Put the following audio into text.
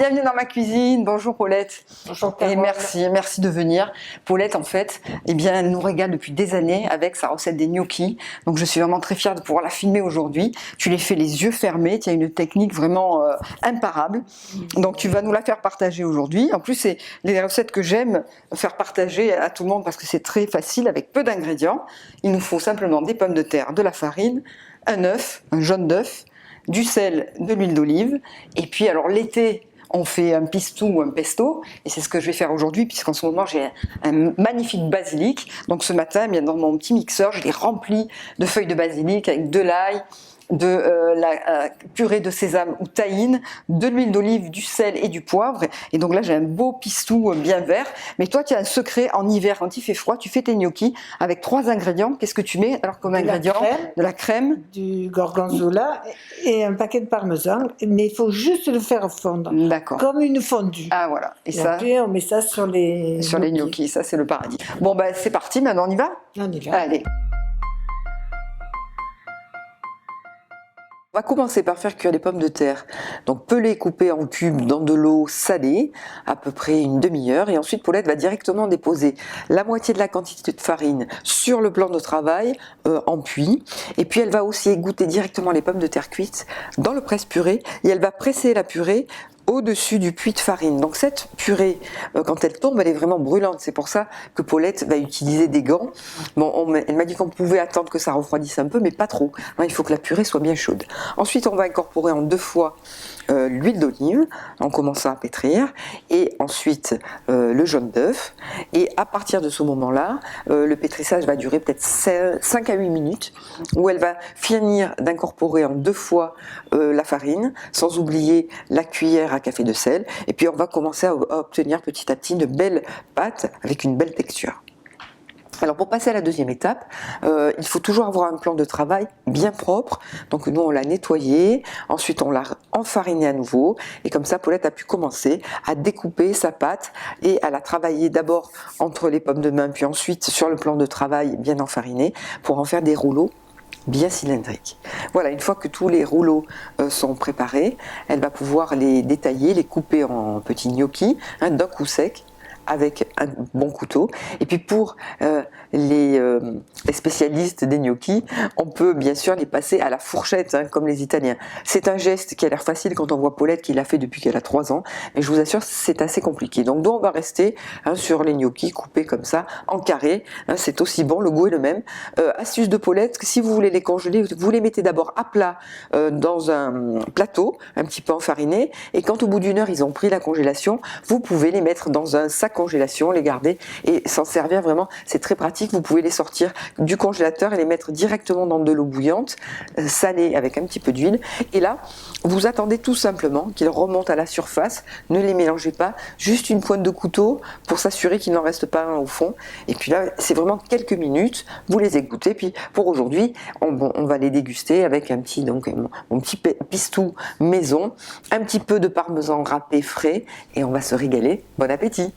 bienvenue dans ma cuisine. Bonjour Paulette. Bonjour Et Carole. merci de venir. Paulette, en fait, eh bien, elle nous régale depuis des années avec sa recette des gnocchis. Donc je suis vraiment très fière de pouvoir la filmer aujourd'hui. Tu les fais les yeux fermés, tu as une technique vraiment imparable. Donc tu vas nous la faire partager aujourd'hui. En plus, c'est les recettes que j'aime faire partager à tout le monde parce que c'est très facile avec peu d'ingrédients. Il nous faut simplement des pommes de terre, de la farine, un œuf, un jaune d'œuf, du sel, de l'huile d'olive. Et puis alors l'été, on fait un pistou ou un pesto, et c'est ce que je vais faire aujourd'hui, puisqu'en ce moment j'ai un magnifique basilic. Donc ce matin, bien dans mon petit mixeur, je l'ai rempli de feuilles de basilic avec de l'ail, de la purée de sésame ou tahine, de l'huile d'olive, du sel et du poivre. Et donc là, j'ai un beau pistou bien vert. Mais toi, tu as un secret en hiver, quand il fait froid, tu fais tes gnocchis avec 3 ingrédients. Qu'est-ce que tu mets alors comme ingrédient? De la crème, du gorgonzola et un paquet de parmesan. Mais il faut juste le faire fondre. D'accord. Comme une fondue. Ah voilà. Et ça, après, on met ça sur les gnocchis. Ça, c'est le paradis. Bon, ben c'est parti. Maintenant, on y va? On y va. Allez. On va commencer par faire cuire les pommes de terre. Donc pelées, coupées en cubes dans de l'eau salée, à peu près une demi-heure. Et ensuite, Paulette va directement déposer la moitié de la quantité de farine sur le plan de travail en puits. Et puis elle va aussi égoutter directement les pommes de terre cuites dans le presse-purée. Et elle va presser la purée au-dessus du puits de farine. Donc cette purée, quand elle tombe, elle est vraiment brûlante. C'est pour ça que Paulette va utiliser des gants. Bon, elle m'a dit qu'on pouvait attendre que ça refroidisse un peu, mais pas trop. Il faut que la purée soit bien chaude. Ensuite, on va incorporer en 2 fois l'huile d'olive, en commençant à pétrir, et ensuite le jaune d'œuf. Et à partir de ce moment-là, le pétrissage va durer peut-être 5 à 8 minutes, où elle va finir d'incorporer en 2 fois la farine, sans oublier la cuillère à café de sel. Et puis on va commencer à obtenir petit à petit de belles pâtes avec une belle texture. Alors pour passer à la deuxième étape, il faut toujours avoir un plan de travail bien propre. Donc nous on l'a nettoyé, ensuite on l'a enfariné à nouveau, et comme ça Paulette a pu commencer à découper sa pâte et à la travailler d'abord entre les pommes de main, puis ensuite sur le plan de travail bien enfariné pour en faire des rouleaux bien cylindriques. Voilà, une fois que tous les rouleaux sont préparés, elle va pouvoir les détailler, les couper en petits gnocchis, d'un coup sec, avec un bon couteau. Et puis pour les spécialistes des gnocchis, on peut bien sûr les passer à la fourchette, comme les Italiens. C'est un geste qui a l'air facile quand on voit Paulette qui l'a fait depuis qu'elle a 3 ans, mais je vous assure c'est assez compliqué. Donc nous on va rester sur les gnocchis coupés comme ça, en carré, c'est aussi bon, le goût est le même. Astuce de Paulette, si vous voulez les congeler, vous les mettez d'abord à plat dans un plateau, un petit peu enfariné, et quand au bout d'1 heure ils ont pris la congélation, vous pouvez les mettre dans un sac congélation, les garder et s'en servir vraiment, c'est très pratique. Vous pouvez les sortir du congélateur et les mettre directement dans de l'eau bouillante, salée avec un petit peu d'huile, et là vous attendez tout simplement qu'ils remontent à la surface, ne les mélangez pas, juste une pointe de couteau pour s'assurer qu'il n'en reste pas un au fond, et puis là c'est vraiment quelques minutes, vous les égouttez. Puis pour aujourd'hui on va les déguster avec un petit, mon petit pistou maison, un petit peu de parmesan râpé frais, et on va se régaler. Bon appétit!